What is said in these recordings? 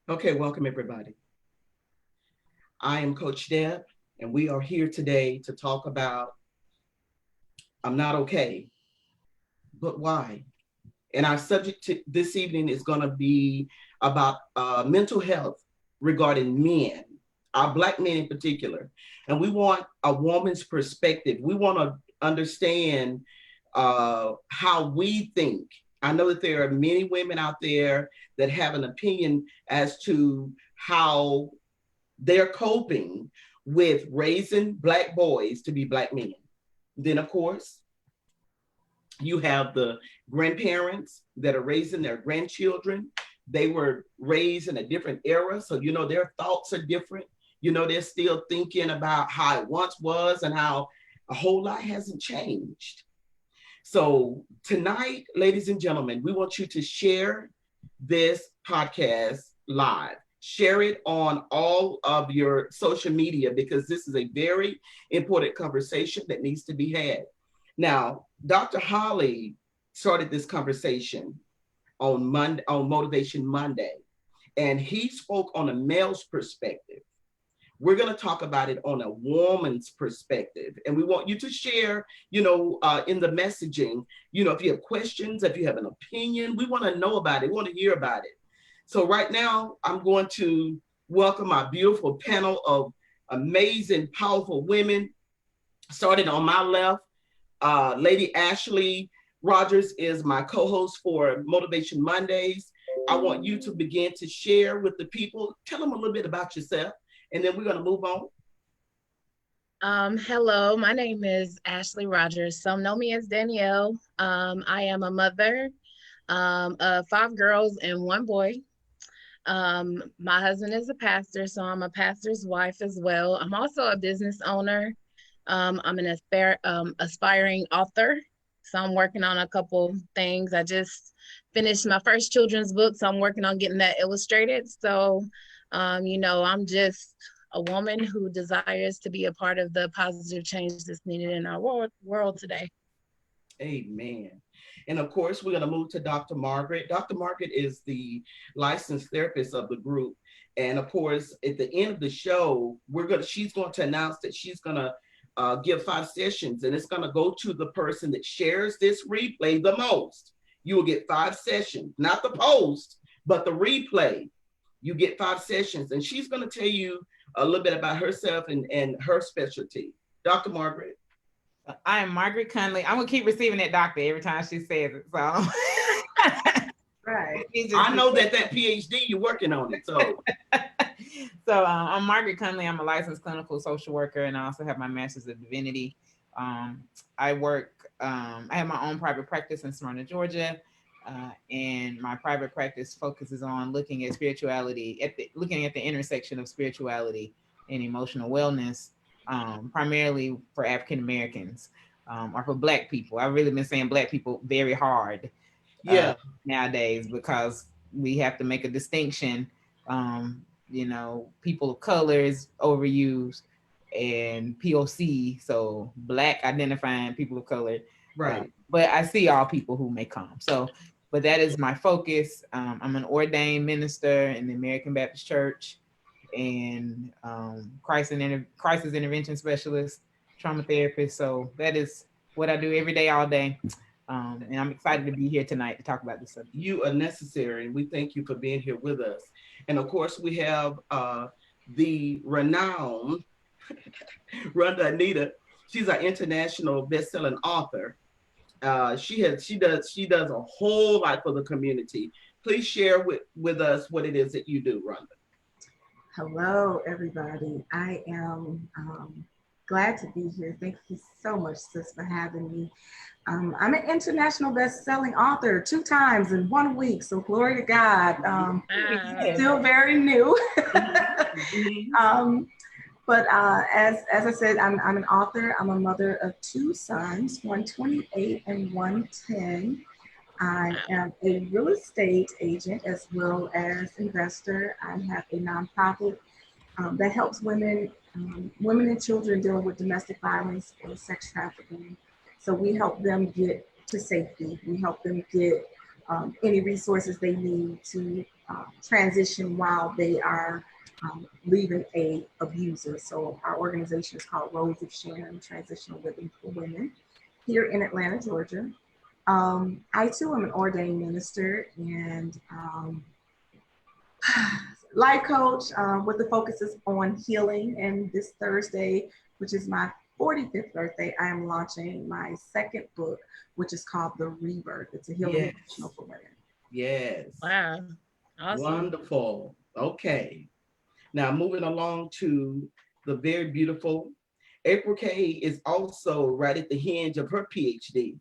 Okay, welcome everybody. I am Coach Deb, and we are here today to talk about I'm not okay, but why? And our subject this evening is going to be about mental health regarding men, our Black men in particular. And we want a woman's perspective. We want to understand how we think. I know that there are many women out there that have an opinion as to how they're coping with raising Black boys to be Black men. Then, of course, you have the grandparents that are raising their grandchildren. They were raised in a different era, so their thoughts are different. They're still thinking about how it once was and how a whole lot hasn't changed. So tonight, ladies and gentlemen, we want you to share this podcast live. Share it on all of your social media because this is a very important conversation that needs to be had. Now, Dr. Holly started this conversation on Monday, on Motivation Monday, and he spoke on a male's perspective. We're going to talk about it on a woman's perspective, and we want you to share, in the messaging, if you have questions, if you have an opinion, we want to know about it. We want to hear about it. So right now, I'm going to welcome my beautiful panel of amazing, powerful women. Starting on my left, Lady Ashley Rogers is my co-host for Motivation Mondays. I want you to begin to share with the people. Tell them a little bit about yourself, and then we're going to move on. Hello, my name is Ashley Rogers. Some know me as Danielle. I am a mother of 5 girls and 1 boy. My husband is a pastor, so I'm a pastor's wife as well. I'm also a business owner. I'm an aspiring author, so I'm working on a couple things. I just finished my first children's book, so I'm working on getting that illustrated. So, I'm just a woman who desires to be a part of the positive change that's needed in our world today. Amen. And of course, we're going to move to Dr. Margaret. Dr. Margaret is the licensed therapist of the group. And of course, at the end of the show, she's going to announce that she's going to give 5 sessions, and it's going to go to the person that shares this replay the most. You will get 5 sessions, not the post, but the replay. You get 5 sessions, and she's going to tell you a little bit about herself and her specialty. Dr. Margaret. I am Margaret Conley. I'm gonna keep receiving that doctor every time she says it. So right. I know that PhD, you're working on it. So I'm Margaret Conley. I'm a licensed clinical social worker, and I also have my master's of divinity. I work. I have my own private practice in Smyrna, Georgia, and my private practice focuses on looking at spirituality, looking at the intersection of spirituality and emotional wellness. Primarily for African Americans or for Black people. I've really been saying Black people very hard nowadays because we have to make a distinction. People of color is overused and POC, so Black identifying people of color. Right. But I see all people who may come. So, but that is my focus. I'm an ordained minister in the American Baptist Church and crisis intervention specialist, trauma therapist. So that is what I do every day, all day. And I'm excited to be here tonight to talk about this subject. You are necessary, and we thank you for being here with us. And of course, we have the renowned Rhonda Anita. She's an international best-selling author. She does a whole lot for the community. Please share with us what it is that you do, Rhonda. Hello, everybody. I am glad to be here. Thank you so much, sis, for having me. I'm an international best-selling author 2 times in 1 week, so glory to God. Still very new. But as I said, I'm an author. I'm a mother of 2 sons, one 28 and one 10. I am a real estate agent as well as investor. I have a nonprofit that helps women and children dealing with domestic violence and sex trafficking. So we help them get to safety. We help them get any resources they need to transition while they are leaving a abuser. So our organization is called Rose of Sharon Transitional Living for Women here in Atlanta, Georgia. I too am an ordained minister and life coach with the focuses on healing. And this Thursday, which is my 45th birthday, I am launching my second book, which is called The Rebirth. It's a healing Yes. devotional for women. Yes. Wow. Awesome. Wonderful. Okay. Now moving along to the very beautiful April K is also right at the hinge of her PhD.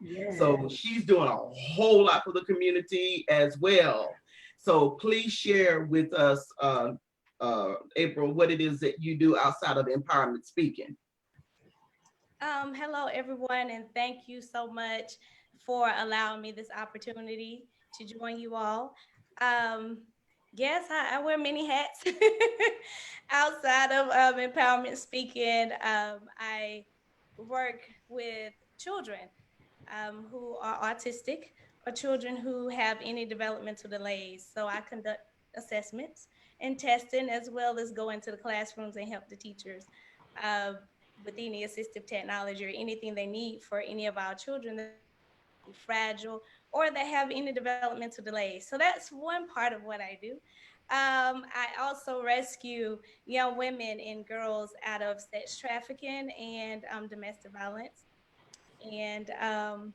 Yes. So she's doing a whole lot for the community as well. So please share with us, April, what it is that you do outside of empowerment speaking. Hello, everyone, and thank you so much for allowing me this opportunity to join you all. Yes, I wear many hats outside of empowerment speaking. I work with children who are autistic or children who have any developmental delays. So I conduct assessments and testing as well as go into the classrooms and help the teachers with any assistive technology or anything they need for any of our children that are fragile or that have any developmental delays. So that's one part of what I do. I also rescue young women and girls out of sex trafficking and domestic violence. And I'm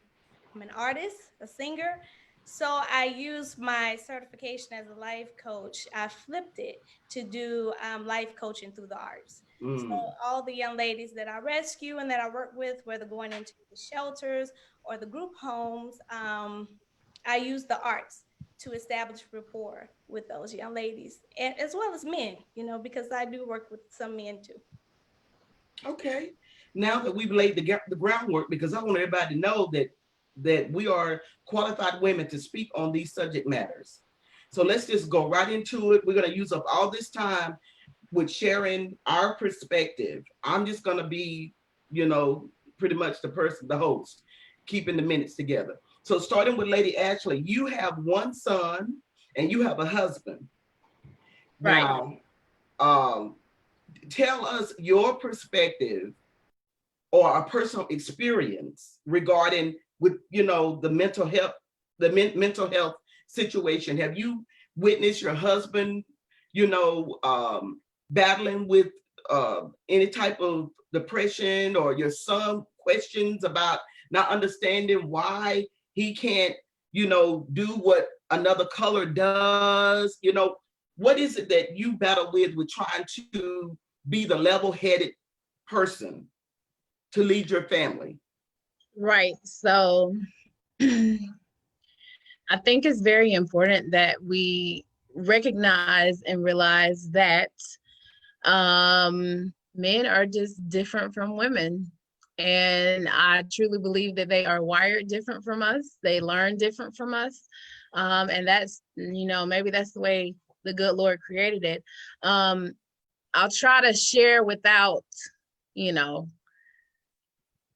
an artist, a singer. So I use my certification as a life coach. I flipped it to do life coaching through the arts. So all the young ladies that I rescue and that I work with, whether going into the shelters or the group homes, I use the arts to establish rapport with those young ladies, and as well as men, because I do work with some men too. Okay. Now that we've laid the groundwork, because I want everybody to know that we are qualified women to speak on these subject matters. So let's just go right into it. We're going to use up all this time with sharing our perspective. I'm just going to be, pretty much the host, keeping the minutes together. So starting with Lady Ashley, you have one son and you have a husband. Right. Now, tell us your perspective or a personal experience regarding with the mental health situation. Have you witnessed your husband battling with any type of depression, or your son questions about not understanding why he can't do what another color does? What is it that you battle with trying to be the level-headed person to lead your family? Right. So I think it's very important that we recognize and realize that men are just different from women. And I truly believe that they are wired different from us. They learn different from us. And that's, maybe that's the way the good Lord created it. I'll try to share without,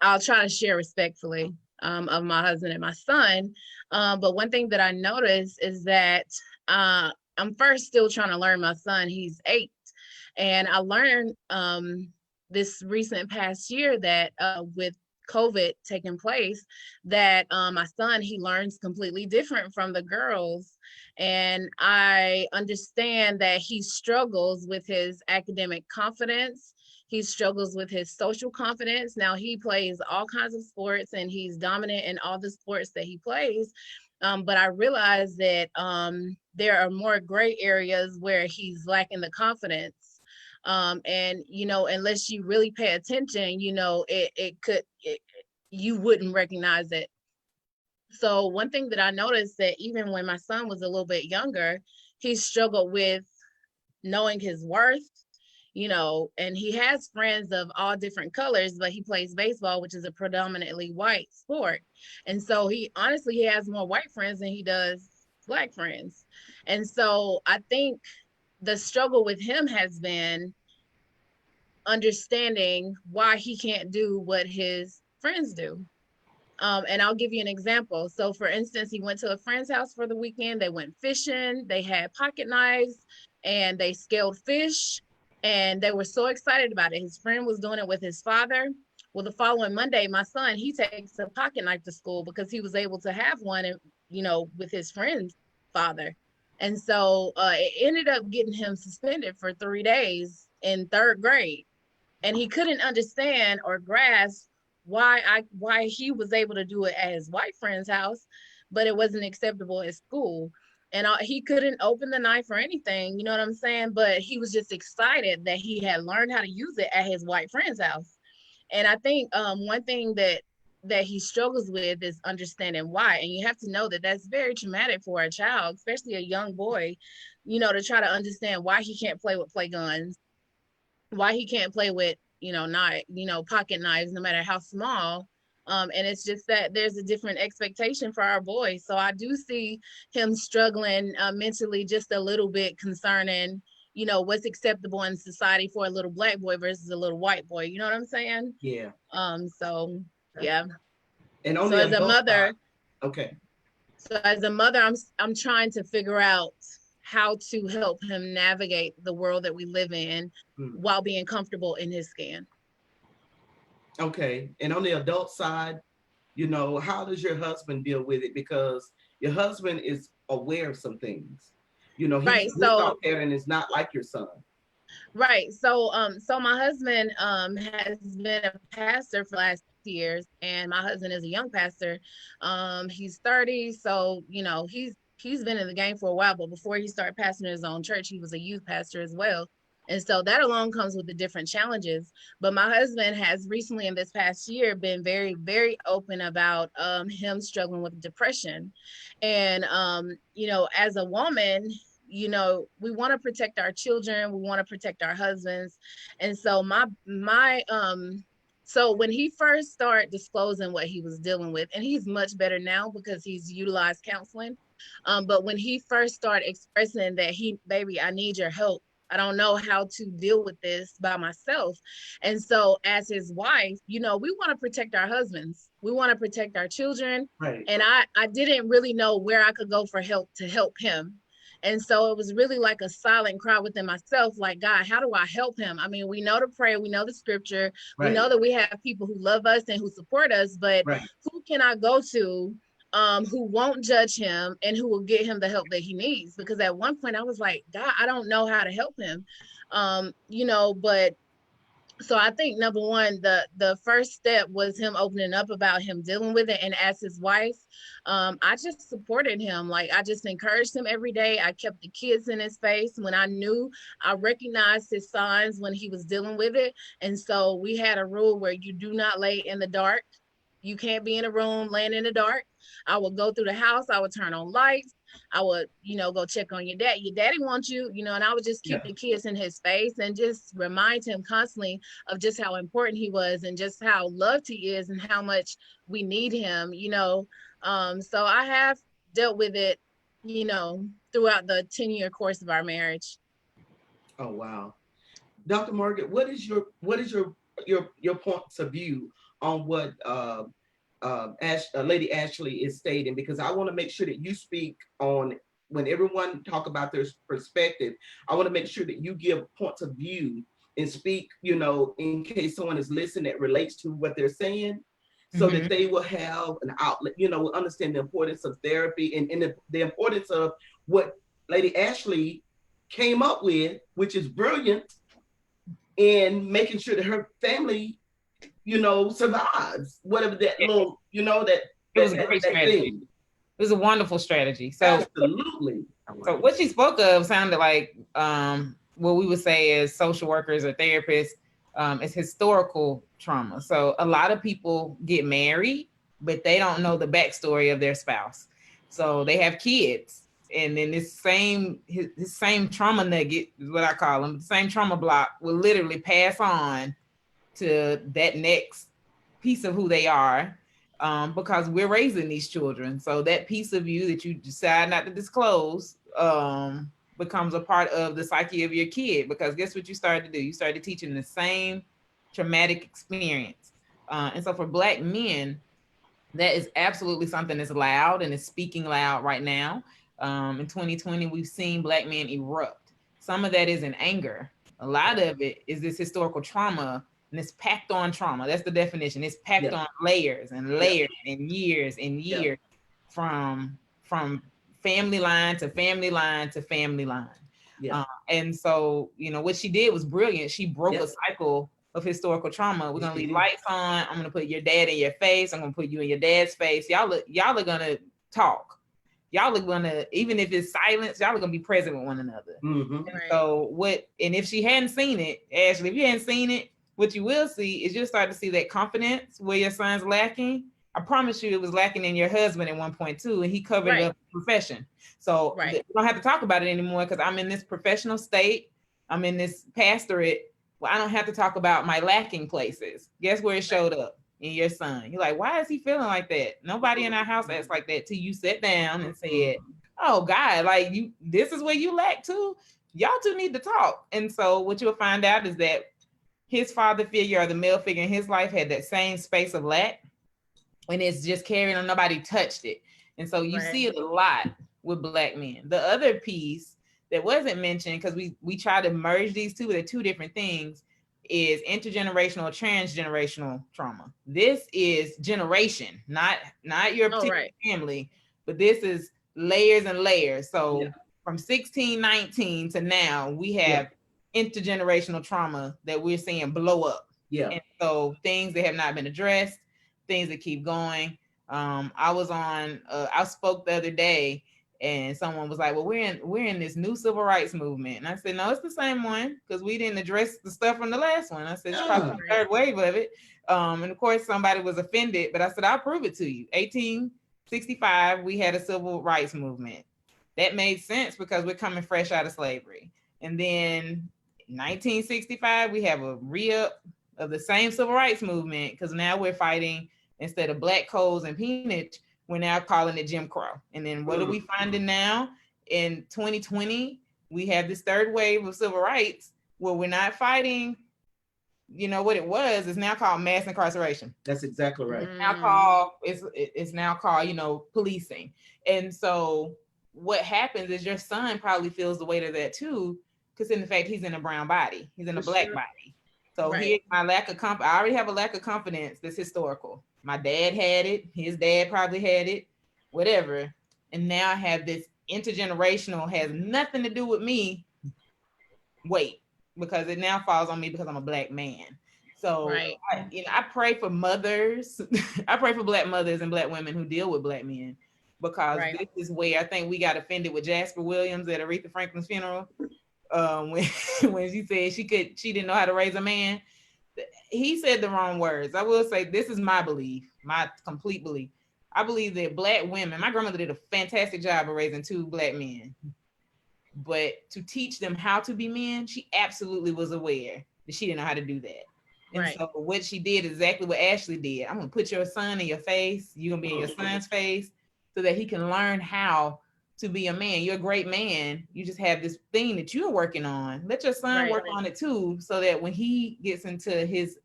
I'll try to share respectfully of my husband and my son. But one thing that I noticed is that I'm first still trying to learn my son. He's 8. And I learned this recent past year that with COVID taking place, that my son, he learns completely different from the girls. And I understand that he struggles with his academic confidence. He struggles with his social confidence. Now he plays all kinds of sports and he's dominant in all the sports that he plays. But I realize that there are more gray areas where he's lacking the confidence. And unless you really pay attention, you wouldn't recognize it. So one thing that I noticed, that even when my son was a little bit younger, he struggled with knowing his worth, and he has friends of all different colors, but he plays baseball, which is a predominantly white sport. And so he has more white friends than he does Black friends. And so I think the struggle with him has been understanding why he can't do what his friends do. And I'll give you an example. So for instance, he went to a friend's house for the weekend. They went fishing, they had pocket knives and they scaled fish and they were so excited about it. His friend was doing it with his father. Well, the following Monday, my son, he takes a pocket knife to school because he was able to have one, and with his friend's father. And so it ended up getting him suspended for 3 days in third grade. And he couldn't understand or grasp why he was able to do it at his white friend's house, but it wasn't acceptable at school. And he couldn't open the knife or anything, you know what I'm saying? But he was just excited that he had learned how to use it at his white friend's house. And I think one thing that he struggles with is understanding why. And you have to know that that's very traumatic for a child, especially a young boy, to try to understand why he can't play with play guns, why he can't play with, pocket knives, no matter how small. And it's just that there's a different expectation for our boys. So I do see him struggling mentally just a little bit concerning, what's acceptable in society for a little Black boy versus a little white boy. You know what I'm saying? Yeah. So yeah. And on So the as a adult mother, side, okay. so as a mother, I'm trying to figure out how to help him navigate the world that we live in while being comfortable in his skin. Okay. And on the adult side, how does your husband deal with it? Because your husband is aware of some things. Right. His So thought pattern is not like your son. right. So my husband has been a pastor for the last years, and my husband is a young pastor. He's 30, so he's been in the game for a while, but before he started pastoring his own church, he was a youth pastor as well. And so that alone comes with the different challenges. But my husband has recently in this past year been very, very open about him struggling with depression. And as a woman, we want to protect our children, we want to protect our husbands. And so so when he first started disclosing what he was dealing with, and he's much better now because he's utilized counseling. But when he first started expressing that baby, I need your help. I don't know how to deal with this by myself. And so as his wife, we want to protect our husbands. We want to protect our children. Right. And I didn't really know where I could go for help to help him. And so it was really like a silent cry within myself, like, God, how do I help him? I mean, we know to pray, we know the scripture, Right. we know that we have people who love us and who support us, but Right. who can I go to who won't judge him and who will get him the help that he needs? Because at one point I was like, God, I don't know how to help him. But so I think number one, the first step was him opening up about him dealing with it. And as his wife, I just supported him. Like, I just encouraged him every day. I kept the kids in his face when I knew. I recognized his signs when he was dealing with it. And so we had a rule where you do not lay in the dark. You can't be in a room laying in the dark. I would go through the house. I would turn on lights. I would, go check on your dad. Your daddy wants you, and I would just keep the kids in his face and just remind him constantly of just how important he was and just how loved he is and how much we need him, So I have dealt with it, throughout the 10-year course of our marriage. Oh, wow. Dr. Margaret, what is your points of view on what Lady Ashley is stating? Because I want to make sure that you speak on, when everyone talk about their perspective, I want to make sure that you give points of view and speak, in case someone is listening that relates to what they're saying, so that they will have an outlet, understand the importance of therapy and the importance of what Lady Ashley came up with, which is brilliant, in making sure that her family survives whatever that little, that it was a great strategy. Thing. It was a wonderful strategy. So absolutely. So what she spoke of sounded like what we would say as social workers or therapists is historical trauma. So a lot of people get married, but they don't know the backstory of their spouse. So they have kids, and then this same trauma nugget is what I call them. The same trauma block will literally pass on to that next piece of who they are, because we're raising these children. So that piece of you that you decide not to disclose becomes a part of the psyche of your kid, because guess what you started to do? You started teaching the same traumatic experience. And so for Black men, that is absolutely something that's loud and is speaking loud right now. In 2020, we've seen Black men erupt. Some of that is in anger. A lot of it is this historical trauma and it's packed on trauma. That's the definition. It's packed on layers and layers and years from family line to family line to family line. And so, you know, what she did was brilliant. She broke a cycle of historical trauma. We're gonna leave lights on. I'm gonna put your dad in your face. I'm gonna put you in your dad's face. Y'all are gonna talk. Y'all are gonna, even if it's silence, y'all are gonna be present with one another. So and if she hadn't seen it, Ashley, if you hadn't seen it, what you will see is you'll start to see that confidence where your son's lacking. I promise you it was lacking in your husband at one point too, and he covered it up in profession. So we don't have to talk about it anymore because I'm in this professional state. I'm in this pastorate. Well, I don't have to talk about my lacking places. Guess where it showed up? In your son. You're like, why is he feeling like that? Nobody in our house acts like that till you sat down and said, oh God, like this is where you lack too. Y'all two need to talk. And so what you'll find out is that his father figure or the male figure in his life had that same space of lack, and it's just carrying on. Nobody touched it. And so you see it a lot with Black men. The other piece that wasn't mentioned, because we try to merge these two, but they're two different things, is intergenerational or transgenerational trauma. This is generation, not your particular family, but this is layers and layers. So from 1619 to now, we have intergenerational trauma that we're seeing blow up. And so things that have not been addressed, things that keep going. I spoke the other day and someone was like, well, we're in this new civil rights movement. And I said, no, it's the same one because we didn't address the stuff from the last one. I said, it's probably the third wave of it. And of course, somebody was offended, but I said, I'll prove it to you. 1865, we had a civil rights movement. That made sense because we're coming fresh out of slavery. And then 1965, we have a re-up of the same civil rights movement because now we're fighting, instead of black codes and peonage, we're now calling it Jim Crow. And then what are we finding now? In 2020, we have this third wave of civil rights where we're not fighting, you know what it was, it's now called mass incarceration. That's exactly right. It's now called, you know, policing. And so what happens is your son probably feels the weight of that too, because in fact, he's in a brown body, he's in a black body. So here's my lack of confidence. I already have a lack of confidence that's historical. My dad had it, his dad probably had it, whatever. And now I have this intergenerational, has nothing to do with me. Wait, because it now falls on me because I'm a Black man. So I pray for mothers. I pray for Black mothers and Black women who deal with Black men, because this is where I think we got offended with Jasper Williams at Aretha Franklin's funeral. When she said she didn't know how to raise a man. He said the wrong words. I will say, this is my belief, my complete belief. I believe that Black women, my grandmother did a fantastic job of raising two Black men, but to teach them how to be men, she absolutely was aware that she didn't know how to do that. And so what she did is exactly what Ashley did. I'm gonna put your son in your face, you're gonna be in your son's face, so that he can learn how to be a man. You're a great man. You just have this thing that you're working on. Let your son work on it too, so that when he gets into his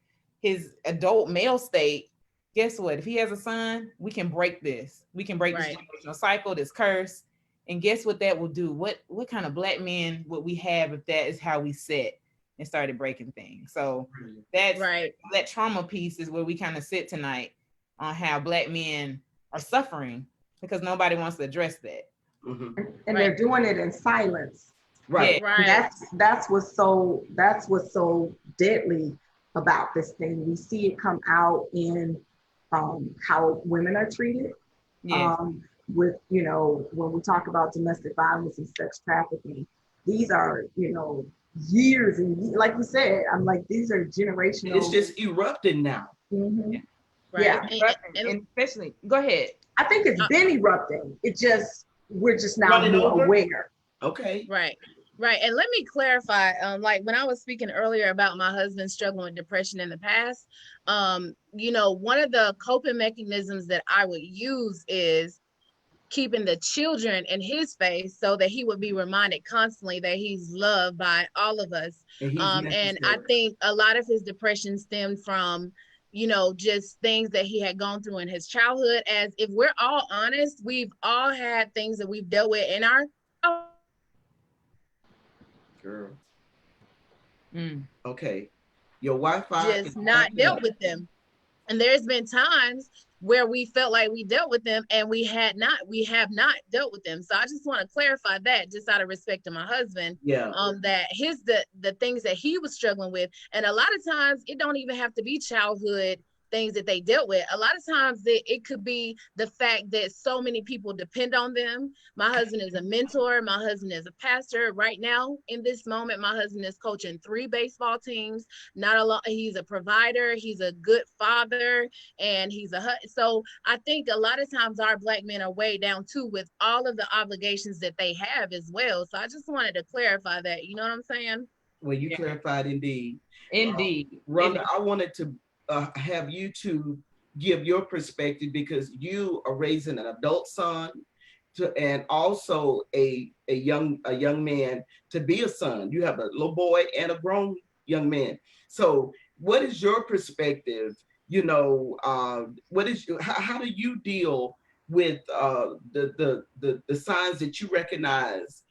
adult male state, guess what? If he has a son, we can break this. We can break this generational cycle, this curse. And guess what that will do? What kind of Black men would we have if that is how we set and started breaking things? So that's that trauma piece is where we kind of sit tonight on how Black men are suffering because nobody wants to address that. And they're doing it in silence. That's what's so deadly about this thing. We see it come out in how women are treated. With, you know, when we talk about domestic violence and sex trafficking, these are, you know, years and like you said, I'm like, these are generational. It's just erupting now. And especially, go ahead. I think it's been erupting. We're just now more aware. Okay. Right. And let me clarify, like when I was speaking earlier about my husband struggling with depression in the past, you know, one of the coping mechanisms that I would use is keeping the children in his face so that he would be reminded constantly that he's loved by all of us. And I think a lot of his depression stemmed from, just things that he had gone through in his childhood. As if we're all honest, we've all had things that we've dealt with in our Girl. Mm. Okay. Your Wi-Fi is just not acting dealt up. with them. And there's been times where we felt like we dealt with them and we have not dealt with them. So I just want to clarify that, just out of respect to my husband, Yeah. that the things that he was struggling with. And a lot of times it don't even have to be childhood things that they dealt with. A lot of times it could be the fact that so many people depend on them. My husband is a mentor. My husband is a pastor. Right now, in this moment, my husband is coaching 3 baseball teams. Not a lot. He's a provider. He's a good father, and so I think a lot of times our Black men are weighed down too with all of the obligations that they have as well. So I just wanted to clarify that. You know what I'm saying? Well, you Yeah. clarified indeed. Indeed. Rhonda, I wanted to have you to give your perspective, because you are raising an adult son and also a young man to be a son. You have a little boy and a grown young man. So what is your perspective? How do you deal with the signs that you recognize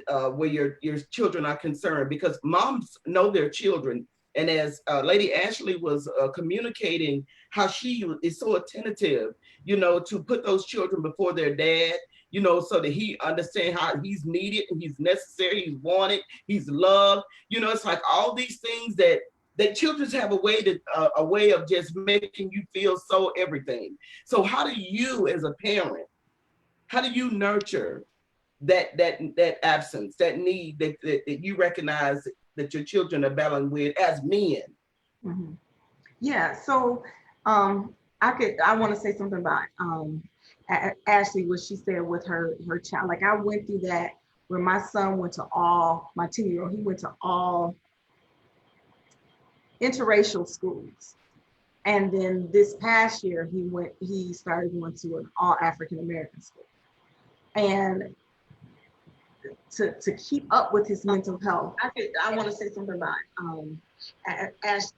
where your children are concerned? Because moms know their children. And as Lady Ashley was communicating how she is so attentive, to put those children before their dad, so that he understands how he's needed and he's necessary, he's wanted, he's loved. It's like all these things that children have a way of just making you feel so everything. So how do you, as a parent, how do you nurture that absence, that need that you recognize that your children are battling with as men? Mhm. Yeah, so I want to say something about Ashley, what she said with her child. Like, I went through that where my son went to my 10-year-old, he went to all interracial schools. And then this past year he started going to an all African American school. And to keep up with his mental health, I want to say something about Ashley.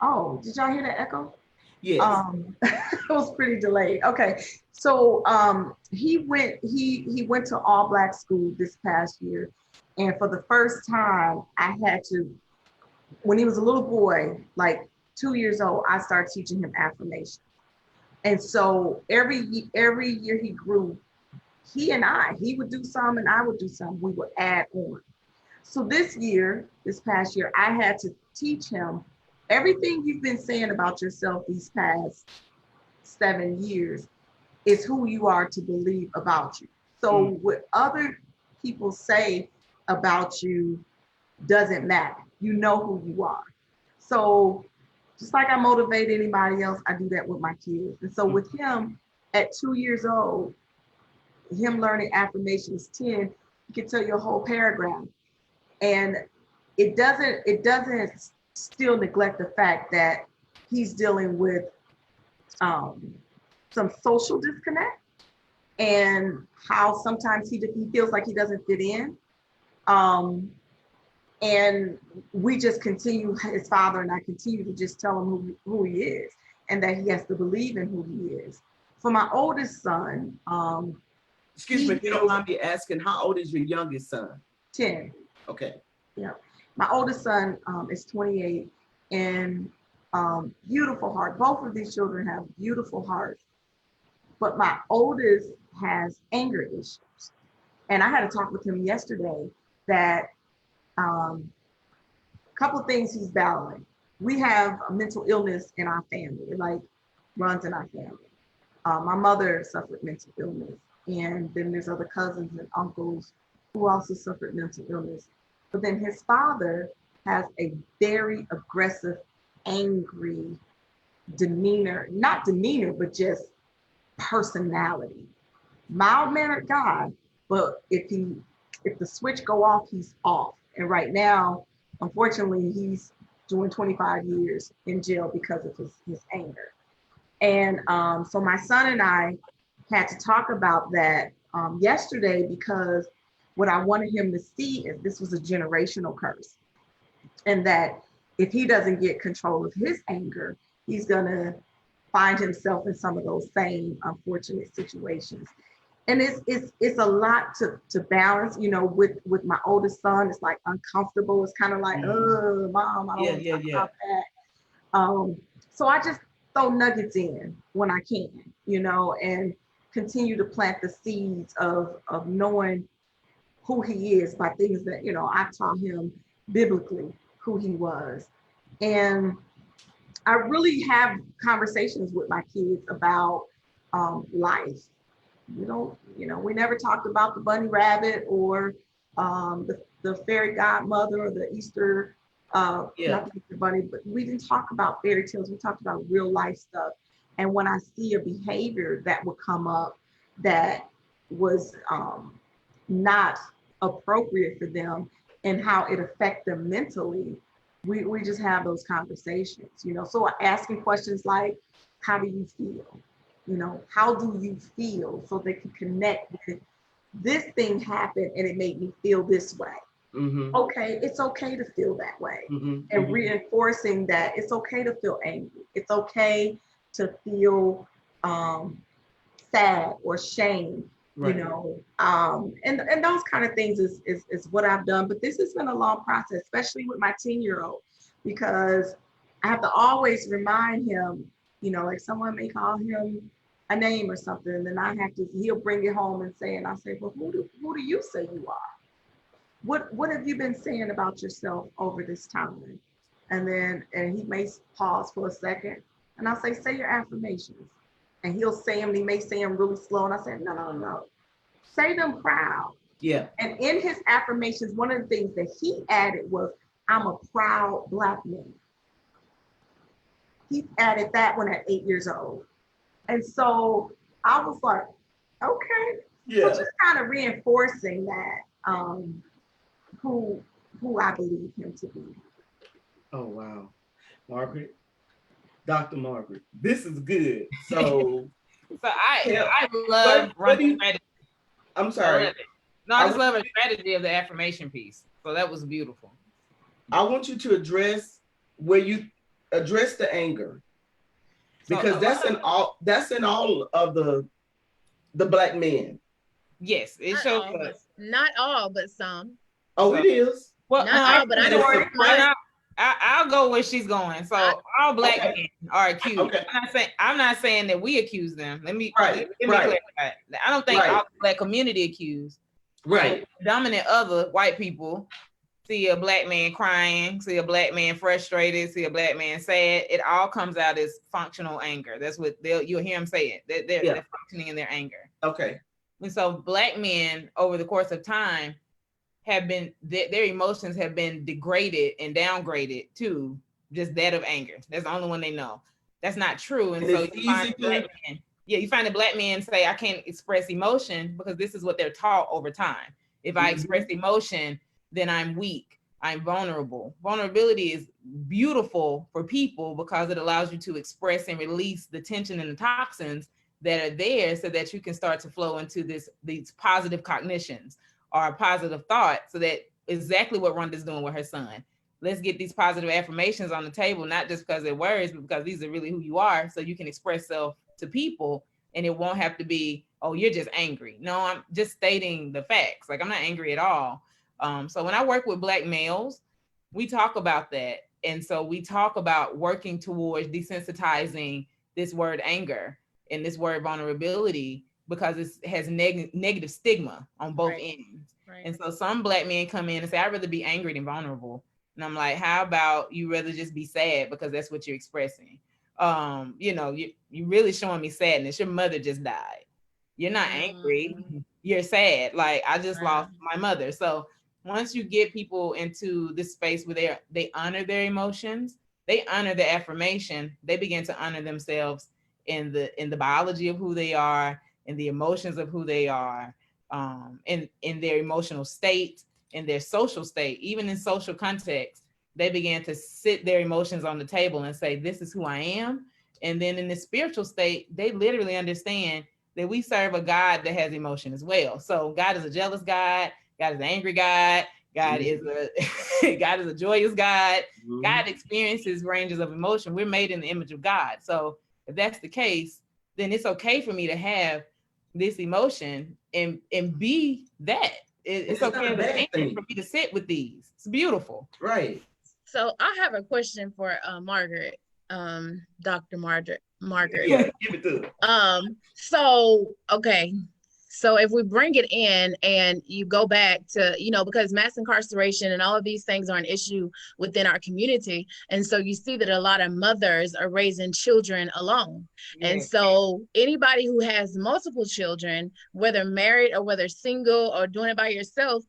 Oh, did y'all hear that echo? Yes. It was pretty delayed. Okay, so he went to all Black school this past year, and for the first time, I had to, when he was a little boy, like 2 years old, I started teaching him affirmation. And so every year he grew, he would do some and I would do some. We would add on. So this past year, I had to teach him everything you've been saying about yourself these past 7 years is who you are to believe about you. So what other people say about you doesn't matter. You know who you are. So just like I motivate anybody else, I do that with my kids. And so with him at 2 years old, him learning affirmations 10, he can tell you a whole paragraph. And it doesn't still neglect the fact that he's dealing with some social disconnect and how sometimes he feels like he doesn't fit in. And we just continue, his father and I continue to just tell him who he is and that he has to believe in who he is. For my oldest son, excuse me, if you don't mind me asking, how old is your youngest son? 10. Okay. Yeah. My oldest son is 28 and beautiful heart. Both of these children have beautiful hearts. But my oldest has anger issues. And I had to talk with him yesterday that a couple of things he's battling. We have a mental illness in our family, it like runs in our family. My mother suffered mental illness, and then there's other cousins and uncles who also suffered mental illness. But then his father has a very aggressive, angry demeanor, not demeanor, but just personality. Mild-mannered guy, but if the switch go off, he's off. And right now, unfortunately, he's doing 25 years in jail because of his anger. And so my son and I had to talk about that yesterday, because what I wanted him to see is this was a generational curse. And that if he doesn't get control of his anger, he's gonna find himself in some of those same unfortunate situations. And it's a lot to balance, you know, with my oldest son. It's like uncomfortable. It's kind of like, oh, mom, I don't want to talk about that. So I just throw nuggets in when I can, you know, and continue to plant the seeds of knowing who he is by things that, you know, I taught him biblically who he was. And I really have conversations with my kids about life. We never talked about the bunny rabbit or the fairy godmother or the Easter, not the Easter bunny, but we didn't talk about fairy tales. We talked about real life stuff. And when I see a behavior that would come up that was not appropriate for them and how it affects them mentally, we just have those conversations, you know. So asking questions like, how do you feel? You know, how do you feel? So they can connect with this thing happened and it made me feel this way. Mm-hmm. Okay, it's okay to feel that way. Mm-hmm. And mm-hmm. reinforcing that it's okay to feel angry. It's okay to feel sad or shame, right. You know, and those kind of things is what I've done. But this has been a long process, especially with my 10-year-old, because I have to always remind him, you know, like someone may call him a name or something, and then he'll bring it home and say, and I say, well, who do you say you are? What have you been saying about yourself over this time? And he may pause for a second, and I'll say your affirmations. And he'll say them, he may say them really slow, and I say, no. Say them proud. Yeah. And in his affirmations, one of the things that he added was, I'm a proud Black man. He added that one at 8 years old. And so I was like, okay. Yeah. So just kind of reinforcing that, who I believe him to be. Oh, wow. Margaret, Dr. Margaret, this is good. So, I love running strategy. I'm sorry. I just love a strategy of the affirmation piece. So that was beautiful. I want you to address where you address the anger, because that's in all of the Black men. Yes, it shows up. Not all, but some. Oh, it is. Well, not all, but I'll go where she's going. So all Black men are accused. Okay. I'm not saying that we accuse them. Let me clarify. I don't think all the Black community accused. Right. So dominant other white people see a Black man crying, see a Black man frustrated, see a Black man sad. It all comes out as functional anger. That's what you'll hear them say it. They're functioning in their anger. Okay. And so Black men over the course of time have been, their emotions have been degraded and downgraded to just that of anger. That's the only one they know. That's not true. And so you find the Black men say, I can't express emotion because this is what they're taught over time. If I express emotion, then I'm weak, I'm vulnerable. Vulnerability is beautiful for people because it allows you to express and release the tension and the toxins that are there so that you can start to flow into these positive cognitions or positive thoughts. So that exactly what Rhonda's doing with her son. Let's get these positive affirmations on the table, not just because they're words, but because these are really who you are. So you can express self to people and it won't have to be, oh, you're just angry. No, I'm just stating the facts. Like, I'm not angry at all. So when I work with Black males, we talk about that. And so we talk about working towards desensitizing this word anger and this word vulnerability because it has negative stigma on both ends. Right. And so some Black men come in and say, I'd rather be angry than vulnerable. And I'm like, how about you rather just be sad because that's what you're expressing? You're really showing me sadness. Your mother just died. You're not angry. You're sad. Like, I just lost my mother. So once you get people into this space where they honor their emotions, they honor the affirmation, they begin to honor themselves in the biology of who they are, in the emotions of who they are, in their emotional state, in their social state, even in social context, they began to sit their emotions on the table and say, this is who I am. And then in the spiritual state, they literally understand that we serve a God that has emotion as well. So God is a jealous God. God is an angry God. God is a God is a joyous God. Mhm. God experiences ranges of emotion. We're made in the image of God. So if that's the case, then it's okay for me to have this emotion and be that. It's It's not okay a as a bad parent thing. for me to sit with these. It's beautiful. Right. So I have a question for Margaret, Dr. Margaret. Yeah, give it to her. So okay. So if we bring it in and you go back to, because mass incarceration and all of these things are an issue within our community. And so you see that a lot of mothers are raising children alone. And Yeah. so anybody who has multiple children, whether married or whether single or doing it by yourself,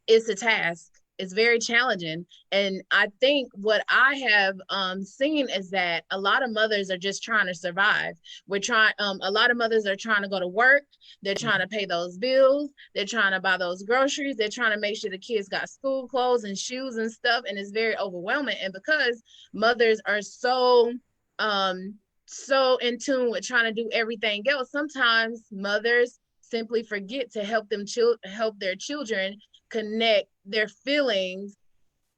it's a task. It's very challenging. And I think what I have seen is that a lot of mothers are just trying to survive. A lot of mothers are trying to go to work. They're trying to pay those bills. They're trying to buy those groceries. They're trying to make sure the kids got school clothes and shoes and stuff. And it's very overwhelming. And because mothers are so in tune with trying to do everything else, sometimes mothers simply forget to help their children connect their feelings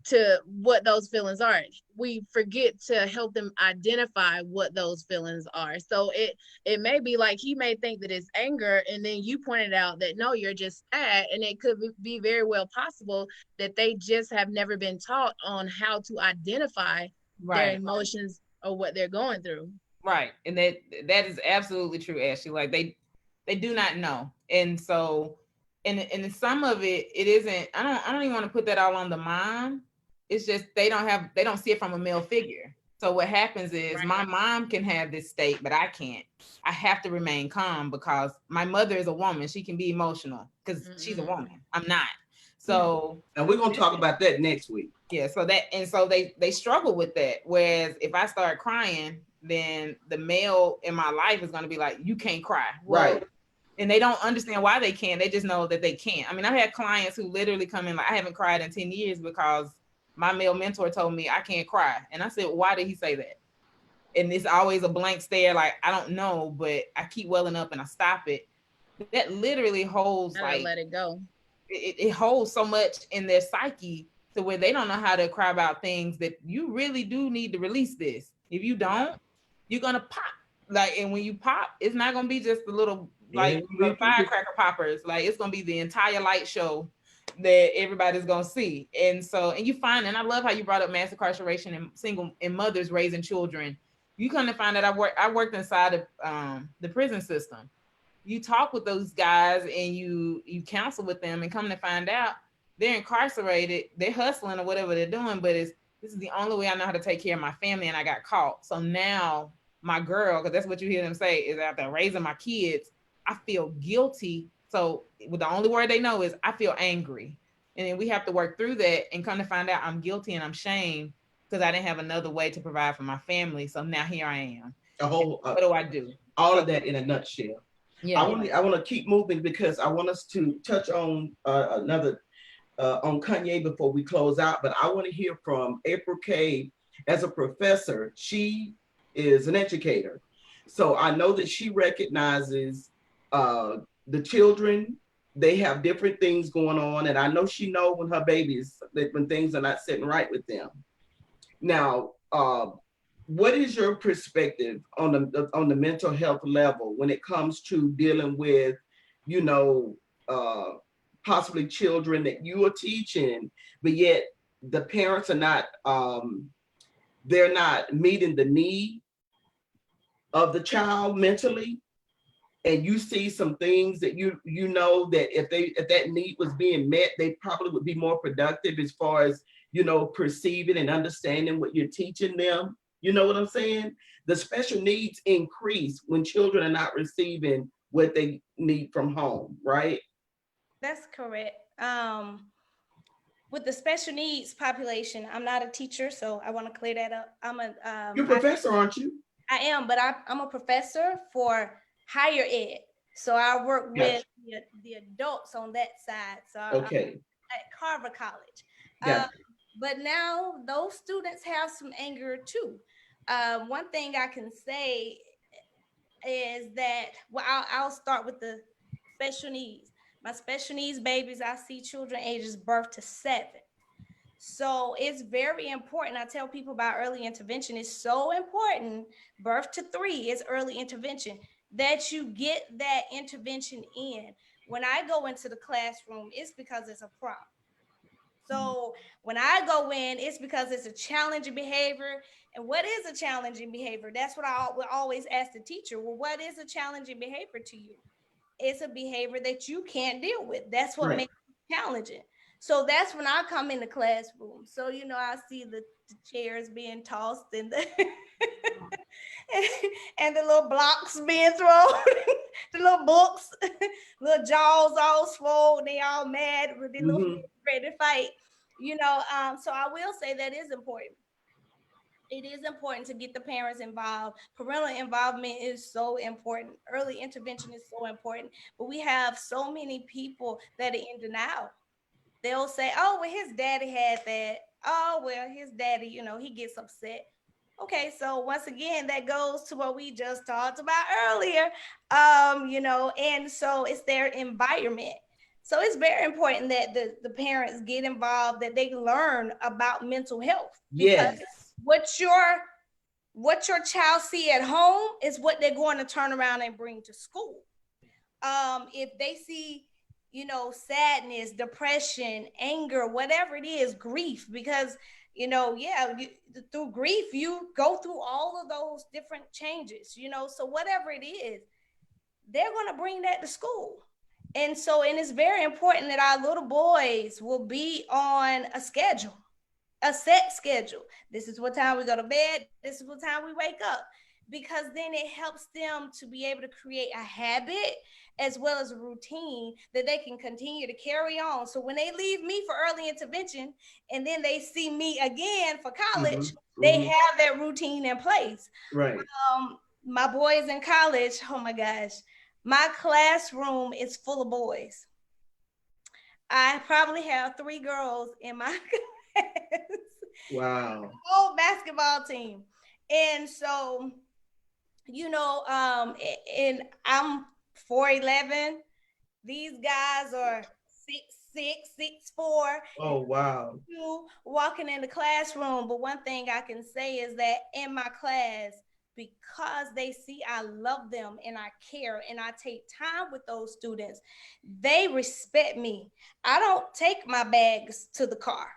to what those feelings are. We forget to help them identify what those feelings are. So it may be like he may think that it's anger, and then you pointed out that no, you're just sad, and it could be very well possible that they just have never been taught on how to identify their emotions or what they're going through. Right. And that is absolutely true, Ashley. Like they do not know. And so and some of it isn't, I don't even want to put that all on the mom. It's just they don't see it from a male figure. So what happens is my mom can have this state, but I can't. I have to remain calm because my mother is a woman. She can be emotional because she's a woman. I'm not. So and we're gonna talk about that next week. Yeah, so they struggle with that. Whereas if I start crying, then the male in my life is gonna be like, you can't cry. Right. And they don't understand why they can't. They just know that they can't. I mean, I've had clients who literally come in like, I haven't cried in 10 years because my male mentor told me I can't cry. And I said, why did he say that? And it's always a blank stare, like, I don't know, but I keep welling up and I stop it. That literally holds like, let it go. It holds so much in their psyche to where they don't know how to cry about things that you really do need to release this. If you don't, you're gonna pop. Like, and when you pop, it's not gonna be just the little like firecracker poppers. Like, it's gonna be the entire light show that everybody's gonna see. And so, and you find, and I love how you brought up mass incarceration and single and mothers raising children. You come to find that I worked inside of the prison system. You talk with those guys and you counsel with them, and come to find out they're incarcerated, they're hustling or whatever they're doing, but this is the only way I know how to take care of my family, and I got caught. So now my girl, because that's what you hear them say, is after raising my kids, I feel guilty. So the only word they know is I feel angry. And then we have to work through that and come to find out I'm guilty and I'm shamed because I didn't have another way to provide for my family. So now here I am. What do I do? All of that in a nutshell. Yeah. I want to keep moving because I want us to touch on another on Kanye before we close out. But I want to hear from April K. As a professor, she is an educator, so I know that she recognizes the children. They have different things going on, and I know she knows when her babies, when things are not sitting right with them. Now, what is your perspective on the mental health level when it comes to dealing with, possibly children that you are teaching, but yet the parents are not, they're not meeting the need of the child mentally, and you see some things that you know that if that need was being met, they probably would be more productive as far as perceiving and understanding what you're teaching them. You know what I'm saying? The special needs increase when children are not receiving what they need from home, right? That's correct. With the special needs population, I'm not a teacher, so I want to clear that up. You're a professor, aren't you? I am, but I'm a professor for higher ed. So I work with the adults on that side. So okay. I'm at Carver College. Gotcha. But now those students have some anger too. One thing I can say is that, well, I'll start with the special needs. My special needs babies, I see children ages birth to 7. So it's very important. I tell people about early intervention. It's so important. Birth to 3 is early intervention, that you get that intervention in. When I go into the classroom, it's because it's a problem. So when I go in, it's because it's a challenging behavior. And what is a challenging behavior? That's what I would always ask the teacher. Well, what is a challenging behavior to you? It's a behavior that you can't deal with. That's what Right. makes it challenging. So that's when I come in the classroom. So, I see the chairs being tossed and the and the little blocks being thrown, the little books, little jaws all swole, they all mad with their little Mhm. ready to fight. So I will say that is important. It is important to get the parents involved. Parental involvement is so important. Early intervention is so important. But we have so many people that are in denial. They'll say, oh, well, his daddy had that. Oh, well, his daddy, he gets upset. Okay, so once again, that goes to what we just talked about earlier. And so it's their environment. So it's very important that the parents get involved, that they learn about mental health. Because Yes. what your child see at home is what they're going to turn around and bring to school. If they see, sadness, depression, anger, whatever it is, grief, because through grief you go through all of those different changes, so whatever it is, they're going to bring that to school. And it's very important that our little boys will be on a schedule, a set schedule. This is what time we go to bed. This is what time we wake up, because then it helps them to be able to create a habit as well as a routine that they can continue to carry on. So when they leave me for early intervention and then they see me again for college, they have that routine in place. Right. My boys in college, oh my gosh, my classroom is full of boys. I probably have 3 girls in my class. Wow. Whole basketball team. And so, and I'm 4'11". These guys are 6'6", 6'4". Oh, wow. Walking in the classroom. But one thing I can say is that in my class, because they see I love them and I care and I take time with those students, they respect me. I don't take my bags to the car.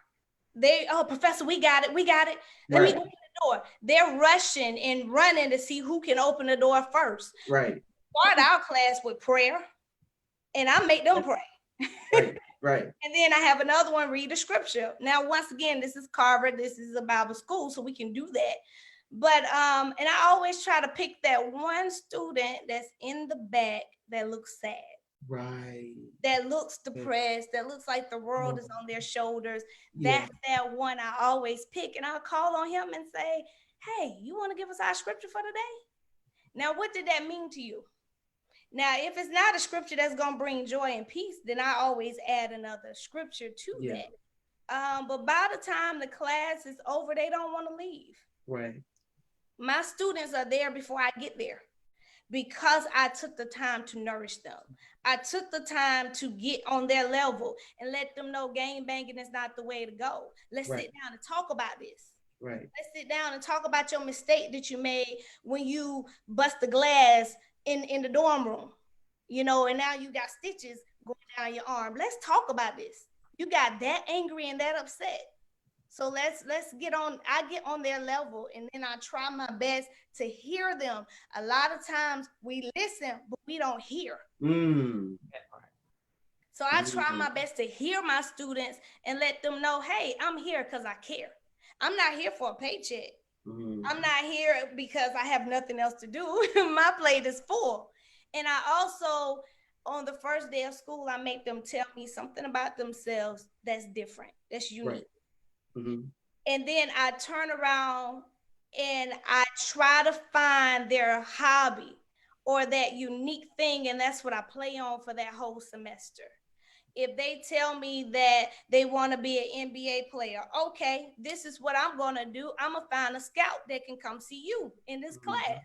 Professor, we got it. Let me open the door. They're rushing and running to see who can open the door first. Right. Start our class with prayer, and I make them pray. Right. And then I have another one read the scripture. Now, once again, this is Carver. This is a Bible school, so we can do that. But and I always try to pick that one student that's in the back that looks sad. Right. That looks depressed, that looks like the world is on their shoulders. That's that one I always pick. And I'll call on him and say, hey, you want to give us our scripture for today? Now, what did that mean to you? Now, if it's not a scripture that's going to bring joy and peace, then I always add another scripture to that. But by the time the class is over, they don't want to leave. Right. My students are there before I get there, because I took the time to nourish them. I took the time to get on their level and let them know game banging is not the way to go. Let's sit down and talk about this. Right. Let's sit down and talk about your mistake that you made when you bust the glass in the dorm room, and now you got stitches going down your arm. Let's talk about this. You got that angry and that upset. So let's get on. I get on their level, and then I try my best to hear them. A lot of times we listen, but we don't hear. So I try my best to hear my students and let them know, hey, I'm here because I care. I'm not here for a paycheck. I'm not here because I have nothing else to do. My plate is full. And I also, on the first day of school, I make them tell me something about themselves that's different, that's unique. And then I turn around and I try to find their hobby or that unique thing, and that's what I play on for that whole semester. If they tell me that they want to be an NBA player, okay, this is what I'm going to do. I'm going to find a scout that can come see you in this class.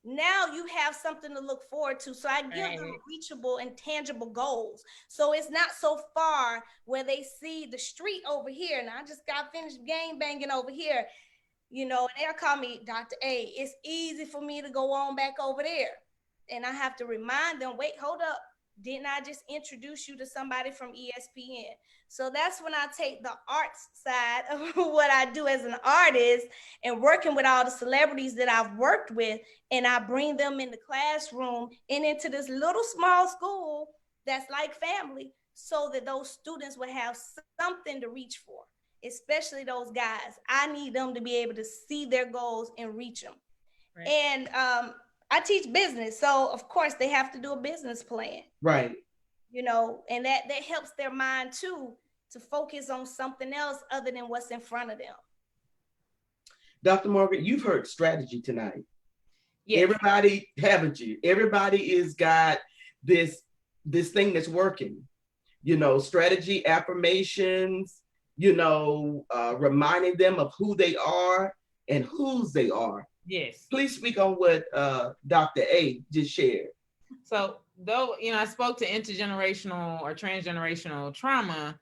now you have something to look forward to. So I give them reachable and tangible goals. So it's not so far where they see the street over here. And I just got finished game banging over here, you know, and they'll call me Dr. A. It's easy for me to go on back over there. And I have to remind them, wait, hold up. Didn't I just introduce you to somebody from ESPN? So that's when I take the arts side of what I do as an artist and working with all the celebrities that I've worked with, and I bring them in the classroom and into this little small school that's like family, so that those students will have something to reach for, especially those guys. I need them to be able to see their goals and reach them. Right. And I teach business, so of course they have to do a business plan. Right. You know, and that helps their mind too, to focus on something else other than what's in front of them. Dr. Margaret, you've heard strategy tonight. Yes. Everybody, haven't you? Everybody is got this thing that's working. You know, strategy, affirmations, you know, reminding them of who they are and whose they are. Yes. Please speak on what Dr. A just shared. So though, you know, I spoke to intergenerational or transgenerational trauma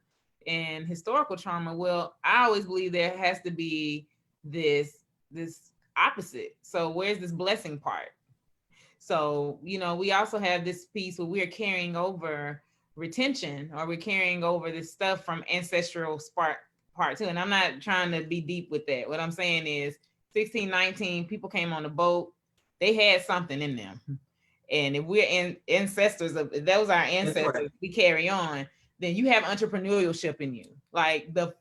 and historical trauma. Well, I always believe there has to be this opposite. So where's this blessing part? So, you know, we also have this piece where we're carrying over retention, or we're carrying over this stuff from ancestral part too. And I'm not trying to be deep with that. What I'm saying is 1619, people came on the boat. They had something in them. And if we're ancestors of those are our ancestors, right, we carry on, then you have entrepreneurship in you. Like the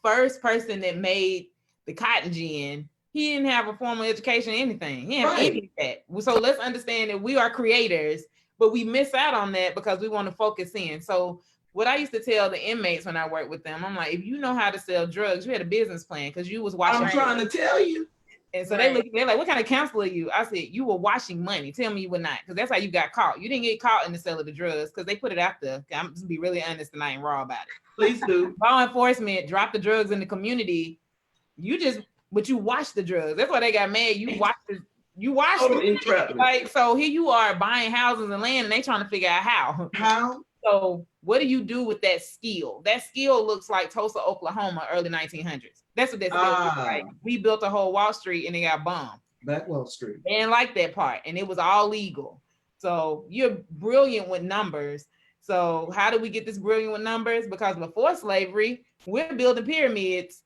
first person that made the cotton gin, he didn't have a formal education or anything. He didn't have any of that. So let's understand that we are creators, but we miss out on that because we want to focus in. So what I used to tell the inmates when I worked with them, I'm like, if you know how to sell drugs, you had a business plan because you was watching. I'm trying to tell you. And so they're like, what kind of counselor are you? I said, you were washing money. Tell me you were not, because that's how you got caught. You didn't get caught in the sale of the drugs because they put it out there. I'm just be really honest and I ain't raw about it. Please do. Law enforcement dropped the drugs in the community. But you watch the drugs. That's why they got mad. You watched it. Like, so here you are buying houses and land and they trying to figure out how. How? So what do you do with that skill? That skill looks like Tulsa, Oklahoma, early 1900s. That's what that skill looks like. We built a whole Wall Street and it got bombed. Black Wall Street. They didn't like that part. And it was all legal. So you're brilliant with numbers. So how do we get this brilliant with numbers? Because before slavery, we're building pyramids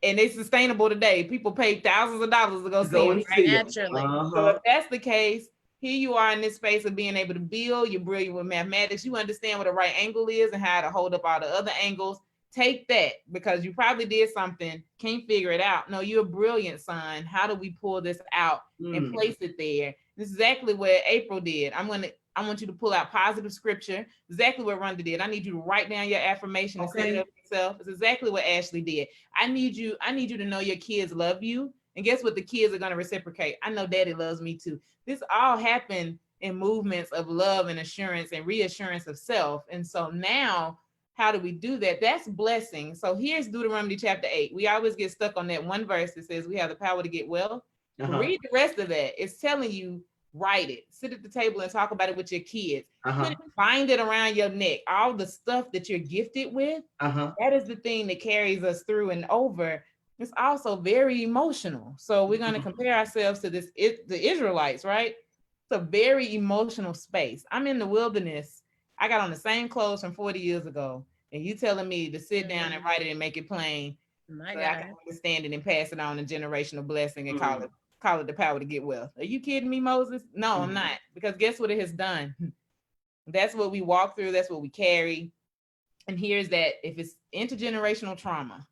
and it's sustainable today. People paid thousands of dollars to go see it. Naturally. So if that's the case, here you are in this space of being able to build. You're brilliant with mathematics. You understand what a right angle is and how to hold up all the other angles. Take that because you probably did something, can't figure it out. No, you're a brilliant, son. How do we pull this out and place it there? This is exactly what April did. I want you to pull out positive scripture. Exactly what Rhonda did. I need you to write down your affirmation and set it up yourself. It's exactly what Ashley did. I need you to know your kids love you. And guess what? The kids are going to reciprocate. I know daddy loves me too. This all happened in movements of love and assurance and reassurance of self. And so now, how do we do that? That's blessing. So here's Deuteronomy chapter 8. We always get stuck on that one verse that says we have the power to get well. Read the rest of that. It's telling you, write it. Sit at the table and talk about it with your kids. Bind it around your neck. All the stuff that you're gifted with, that is the thing that carries us through and over. It's also very emotional. So we're going to compare ourselves to the Israelites, right? It's a very emotional space. I'm in the wilderness. I got on the same clothes from 40 years ago. And you telling me to sit down and write it and make it plain so I can understand it and pass it on a generational blessing and call it the power to get wealth. Are you kidding me, Moses? No, I'm not. Because guess what it has done? That's what we walk through. That's what we carry. And here's that if it's intergenerational trauma,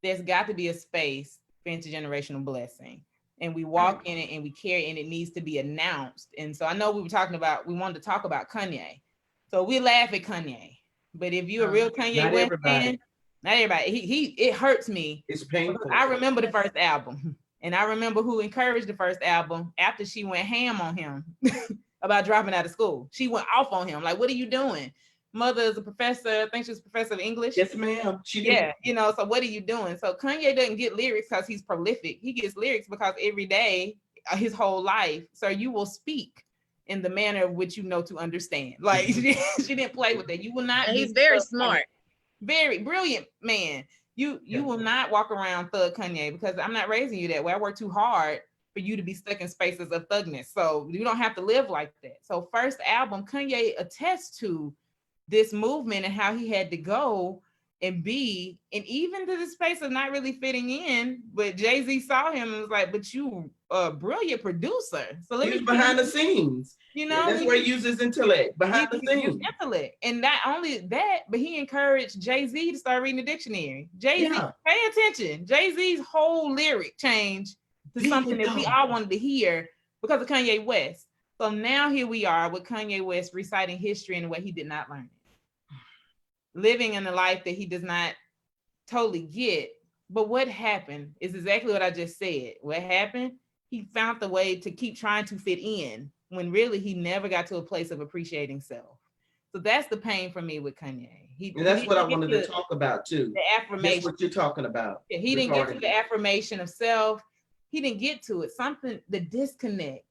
there's got to be a space for intergenerational blessing. And we walk in it and we carry it and it needs to be announced. And so I know we wanted to talk about Kanye. So we laugh at Kanye. But if you're a real Kanye West fan, not everybody, it hurts me. It's painful. I remember the first album. And I remember who encouraged the first album after she went ham on him about dropping out of school. She went off on him. Like, what are you doing? Mother is a professor. I think she was a professor of English. Yes, ma'am. So what are you doing? So Kanye doesn't get lyrics because he's prolific. He gets lyrics because every day his whole life, so you will speak in the manner of which you know to understand. Like she didn't play with that. You will not And be he's very thug smart. Kanye. Very brilliant man. You will not walk around thug Kanye, because I'm not raising you that way. I work too hard for you to be stuck in spaces of thugness. So you don't have to live like that. So first album, Kanye attests to this movement and how he had to go and be, and even to the space of not really fitting in. But Jay-Z saw him and was like, but you a brilliant producer. So let He me was behind the scenes. you know, That's where he uses intellect, behind the he used scenes. intellect. And not only that, but he encouraged Jay-Z to start reading the dictionary. Jay-Z, Yeah. pay attention. Jay-Z's whole lyric changed to something that we all wanted to hear because of Kanye West. So now here we are with Kanye West reciting history in a way he did not learn it. Living in a life that he does not totally get. But what happened is exactly what I just said. What happened? He found the way to keep trying to fit in when really he never got to a place of appreciating self. So that's the pain for me with Kanye. And that's what I didn't wanted get to talk about too. the That's affirmation. what you're talking about. Yeah, he didn't get to regarding the affirmation of self. He didn't get to it. Something, the disconnect.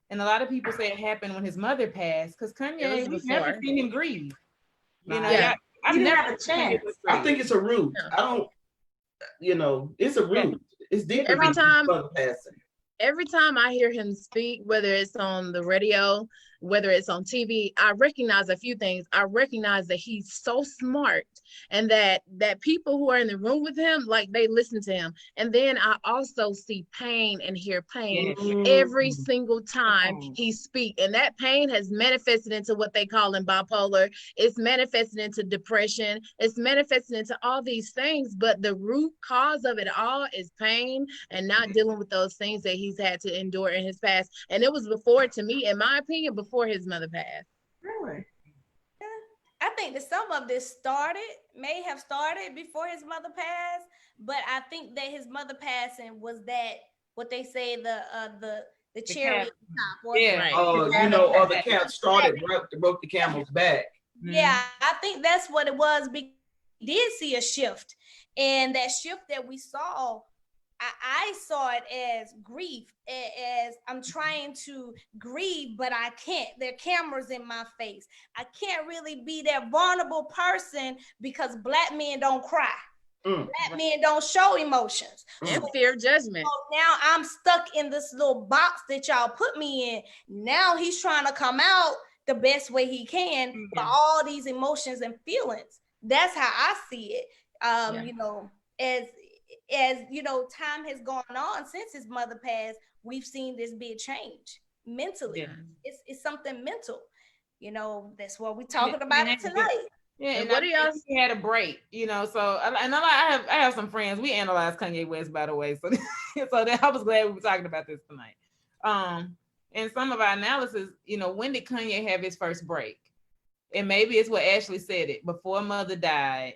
And a lot of people say it happened when his mother passed, because Kanye, we've never seen him grieve. You know, Yeah. I've He didn't never have a seen Kanye chance. grieve. I think it's a root. Yeah. I don't, it's a root. It's deeper Every than time- mother passing. Every time I hear him speak, whether it's on the radio, whether it's on TV, I recognize a few things. I recognize that he's so smart, and that people who are in the room with him, like, they listen to him. And then I also see pain and hear pain every single time he speaks. And that pain has manifested into what they call in bipolar. It's manifested into depression. It's manifested into all these things. But the root cause of it all is pain and not dealing with those things that he's had to endure in his past. And it was before, to me, in my opinion, before his mother passed. Really? I think that some of this may have started before his mother passed, but I think that his mother passing was that, what they say, the cherry on top. Or Right. Or the cat broke the camel's back. Yeah, I think that's what it was. We did see a shift, and that shift that we saw, I saw it as grief, as I'm trying to grieve, but I can't. There are cameras in my face. I can't really be that vulnerable person because Black men don't cry. Black men don't show emotions. And fear judgment. So now I'm stuck in this little box that y'all put me in. Now he's trying to come out the best way he can for all these emotions and feelings. That's how I see it. As time has gone on since his mother passed, we've seen this big change mentally. Yeah. It's something mental. That's what we're talking about it tonight. Yeah, And and what do y'all? he had a break, So, and I have some friends. We analyze Kanye West, by the way, so I was glad we were talking about this tonight. And some of our analysis, when did Kanye have his first break? And maybe it's what Ashley said it before mother died.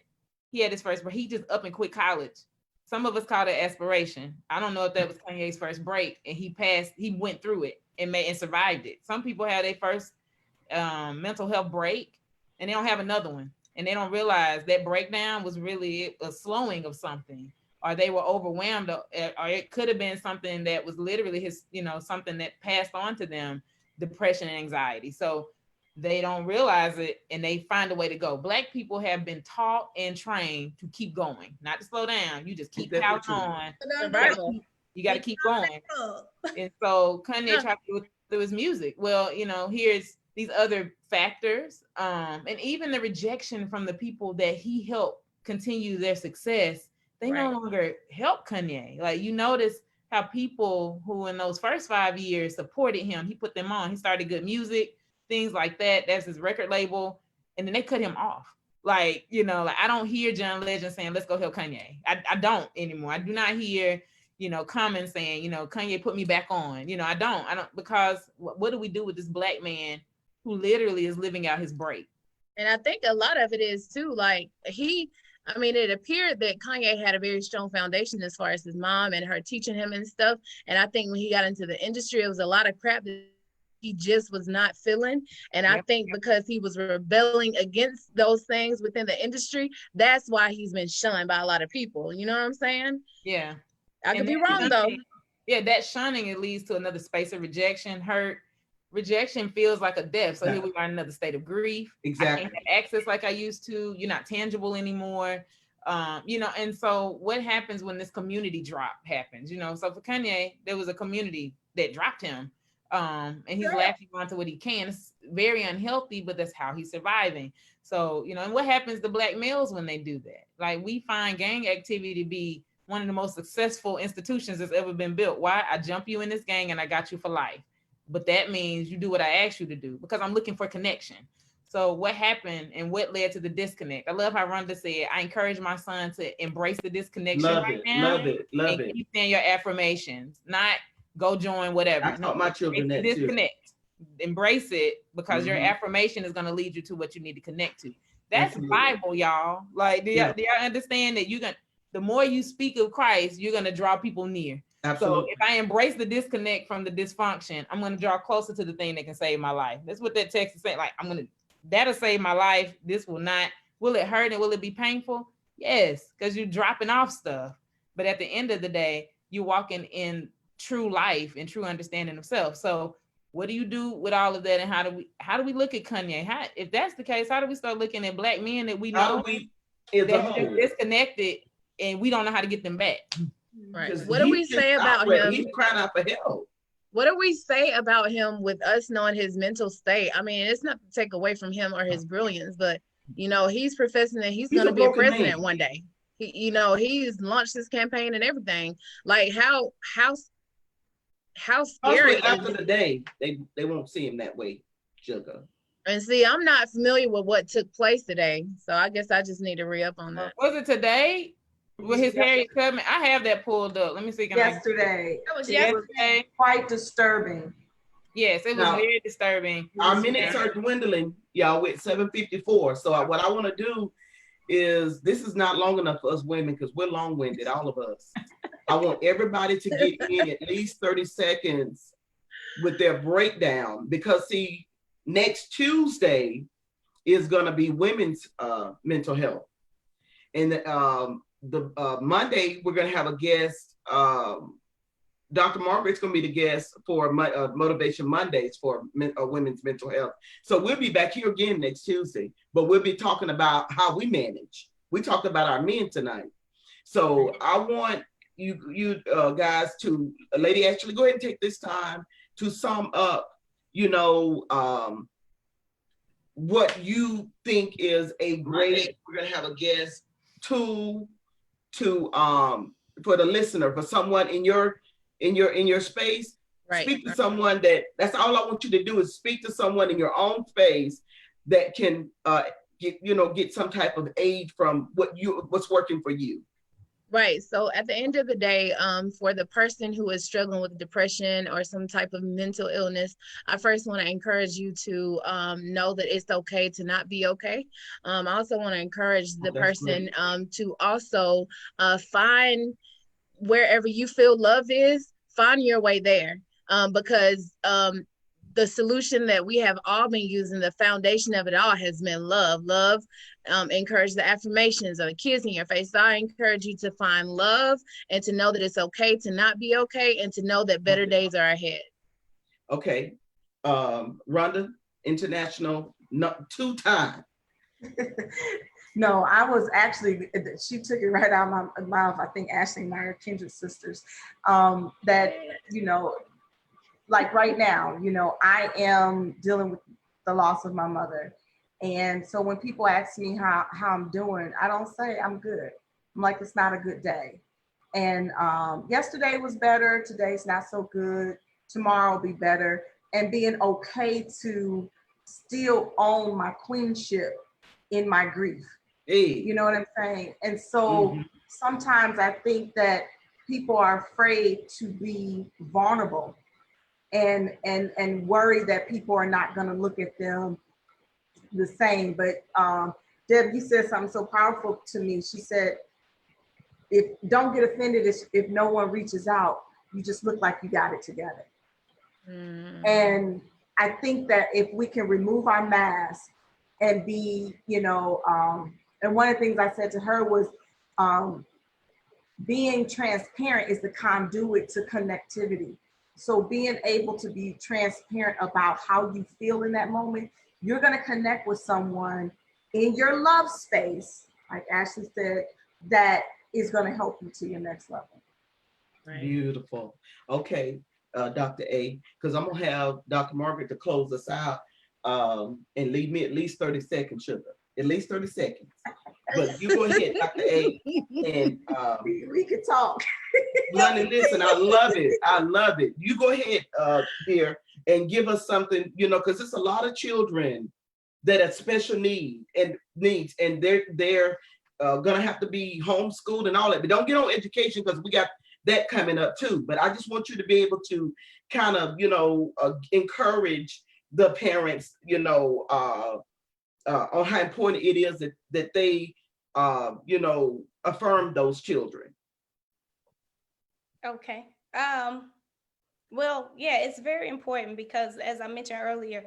He had his first break. He just up and quit college. Some of us call it aspiration. I don't know if that was Kanye's first break, and he went through it and survived it. Some people have their first mental health break, and they don't have another one. And they don't realize that breakdown was really a slowing of something, or they were overwhelmed, or it could have been something that was literally something that passed on to them, depression and anxiety. So they don't realize it, and they find a way to go. Black people have been taught and trained to keep going, not to slow down. You just keep pouting on. Survival. You got to keep going. And so Kanye tried to do it through his music. Well, here's these other factors, and even the rejection from the people that he helped continue their success. They no longer help Kanye. Like, you notice how people who in those first 5 years supported him, he put them on. He started good music, things like that. That's his record label. And then they cut him off. Like, I don't hear John Legend saying, let's go help Kanye. I don't anymore. I do not hear, comments saying, Kanye put me back on. I don't, because what do we do with this Black man who literally is living out his break? And I think a lot of it is too, like, it appeared that Kanye had a very strong foundation as far as his mom and her teaching him and stuff. And I think when he got into the industry, it was a lot of crap that he just was not feeling. And I think because he was rebelling against those things within the industry, that's why he's been shunned by a lot of people. You know what I'm saying? Yeah. I could be wrong though. Yeah, that shunning, it leads to another space of rejection, hurt. Rejection feels like a death. So here we are in another state of grief. Exactly. I can't have access like I used to. You're not tangible anymore. You know, and so what happens when this community drop happens? You know, so for Kanye, there was a community that dropped him. And he's latching on to what he can. It's very unhealthy, but that's how he's surviving. So, you know, and what happens to Black males when they do that? Like, we find gang activity to be one of the most successful institutions that's ever been built. Why? I jump you in this gang and I got you for life. But that means you do what I asked you to do because I'm looking for connection. So what happened and what led to the disconnect? I love how Rhonda said, I encourage my son to embrace the disconnection now. Love it. Keep saying your affirmations, not go join whatever. I taught my children that disconnect. Embrace it because your affirmation is going to lead you to what you need to connect to. That's Bible, y'all. Like, do y'all understand that the more you speak of Christ, you're going to draw people near. Absolutely. So if I embrace the disconnect from the dysfunction, I'm going to draw closer to the thing that can save my life. That's what that text is saying. Like, that'll save my life. This will not. Will it hurt and will it be painful? Yes, because you're dropping off stuff. But at the end of the day, you're walking in true life and true understanding of self. So what do you do with all of that? And how do we look at Kanye? If that's the case, how do we start looking at Black men that we know that disconnected and we don't know how to get them back? Right. What do we say about him? He's crying out for help. What do we say about him with us knowing his mental state? I mean, it's not to take away from him or his brilliance, but you know, he's professing that he's going to be a president one day. He's launched his campaign and everything. Like, how scary. After the day, they won't see him that way, Sugar. And see, I'm not familiar with what took place today, so I guess I just need to re-up on that. Was it today? With his Harriet Tubman, I have that pulled up. Let me see. Yesterday. That was yesterday. Quite disturbing. Yes, it was very disturbing. Our minutes are dwindling, y'all, with 7:54. So what I want to do is, this is not long enough for us women because we're long-winded, all of us. I want everybody to get in at least 30 seconds with their breakdown, because see, next Tuesday is going to be women's mental health. And the Monday, we're going to have a guest. Dr. Margaret's going to be the guest for Motivation Mondays for women's mental health. So we'll be back here again next Tuesday, but we'll be talking about how we manage. We talked about our men tonight. So I want you guys to, Lady Ashley, go ahead and take this time to sum up, what you think is a great, we're going to have a guest to for the listener, for someone in your space, right? Speak to someone that's all I want you to do is speak to someone in your own space that can get some type of aid from what's working for you. Right. So at the end of the day, for the person who is struggling with depression or some type of mental illness, I first want to encourage you to know that it's okay to not be okay. I also want to encourage the person to also find wherever you feel love is, find your way there. Because the solution that we have all been using, the foundation of it all has been love. Love, encourage the affirmations of the kids in your face. So I encourage you to find love and to know that it's okay to not be okay, and to know that better days are ahead. Okay. Rhonda, international, two-time. No, I was actually, she took it right out of my mouth. I think Ashley and I are kindred sisters. That, like right now, I am dealing with the loss of my mother. And so when people ask me how I'm doing, I don't say I'm good. I'm like, it's not a good day. And yesterday was better. Today's not so good. Tomorrow will be better. And being okay to still own my queenship in my grief. Hey. You know what I'm saying? And so sometimes I think that people are afraid to be vulnerable and worry that people are not going to look at them the same. But Deb, you said something so powerful to me. She said, don't get offended if no one reaches out. You just look like you got it together. And I think that if we can remove our mask and be, and one of the things I said to her was, being transparent is the conduit to connectivity. So being able to be transparent about how you feel in that moment, you're going to connect with someone in your love space, like Ashley said, that is going to help you to your next level. Right. Beautiful. Okay, Dr. A, because I'm gonna have Dr. Margaret to close us out, and leave me at least 30 seconds, sugar. At least 30 seconds. But you go ahead, Dr. A, and We could talk. Lonnie, listen, I love it. I love it. You go ahead, dear, and give us something, because it's a lot of children that have special needs, and they're gonna have to be homeschooled and all that. But don't get on education, because we got that coming up too. But I just want you to be able to kind of, encourage the parents, on how important it is that they, affirm those children. Okay. Well, yeah, it's very important because, as I mentioned earlier,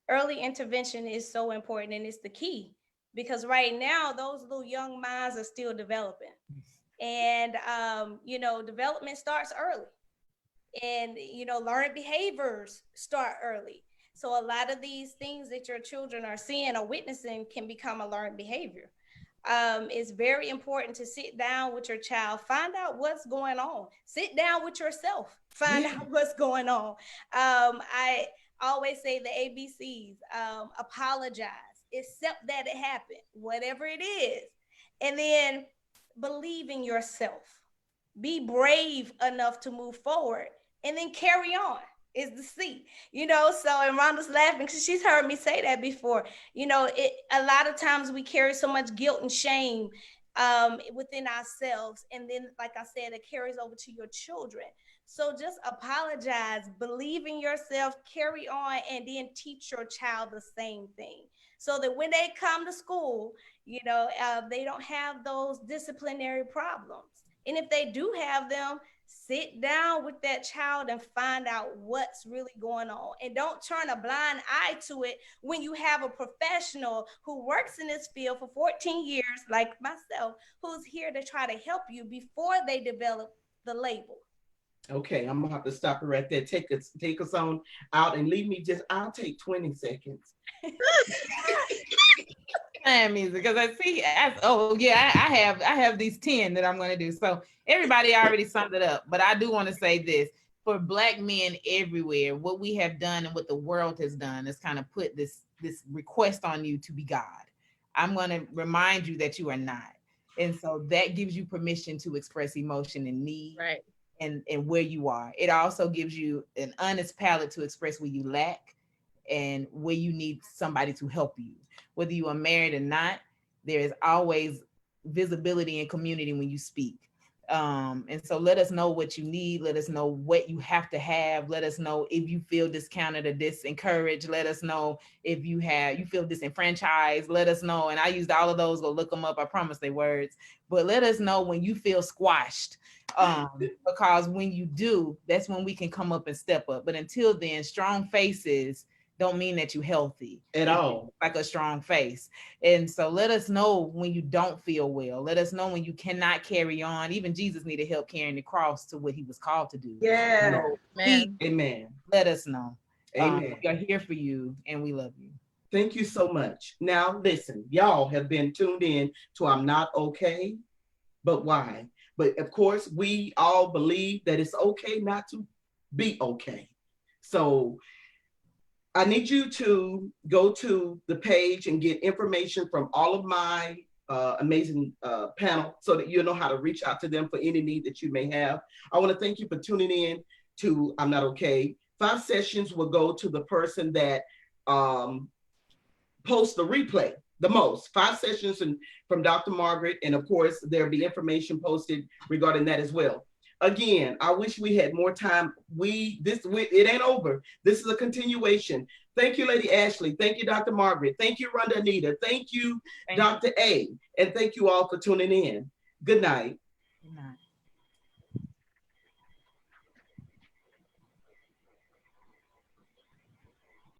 early intervention is so important, and it's the key, because right now those little young minds are still developing, and development starts early, and learned behaviors start early. So a lot of these things that your children are seeing or witnessing can become a learned behavior. It's very important to sit down with your child, find out what's going on. Sit down with yourself, find out what's going on. I always say the ABCs: apologize, accept that it happened, whatever it is, and then believe in yourself. Be brave enough to move forward, and then carry on is the C, so, and Rhonda's laughing because she's heard me say that before. A lot of times we carry so much guilt and shame within ourselves. And then, like I said, it carries over to your children. So just apologize, believe in yourself, carry on, and then teach your child the same thing. So that when they come to school, they don't have those disciplinary problems. And if they do have them, sit down with that child and find out what's really going on. And don't turn a blind eye to it when you have a professional who works in this field for 14 years, like myself, who's here to try to help you before they develop the label. Okay, I'm gonna have to stop it right there. Take us on out and leave me I'll take 20 seconds. Music, because I see. I have these 10 that I'm going to do. So everybody already summed it up, but I do want to say this: for Black men everywhere, what we have done and what the world has done is kind of put this request on you to be God. I'm going to remind you that you are not, and so that gives you permission to express emotion and need, right, and where you are. It also gives you an honest palette to express where you lack and where you need somebody to help you. Whether you are married or not, there is always visibility and community when you speak. And so let us know what you need. Let us know what you have to have. Let us know if you feel discounted or disencouraged. Let us know if you feel disenfranchised. Let us know. And I used all of those, go look them up. I promise they words. But let us know when you feel squashed. Because when you do, that's when we can come up and step up. But until then, strong faces don't mean that you're healthy at all. Like a strong face. And so let us know when you don't feel well. Let us know when you cannot carry on. Even Jesus needed help carrying the cross to what he was called to do. Yeah. So Amen. Let us know. Amen. We are here for you and we love you. Thank you so much. Now, listen, y'all have been tuned in to I'm Not Okay, But Why? But of course, we all believe that it's okay not to be okay. So I need you to go to the page and get information from all of my amazing panel so that you know how to reach out to them for any need that you may have. I want to thank you for tuning in to I'm Not Okay. 5 sessions will go to the person that posts the replay the most. 5 sessions from Dr. Margaret, and of course, there'll be information posted regarding that as well. Again, I wish we had more time. It ain't over. This is a continuation. Thank you, Lady Ashley. Thank you, Dr. Margaret. Thank you, Rhonda Anita. Thank you, Dr. A. And thank you all for tuning in. Good night. Good night.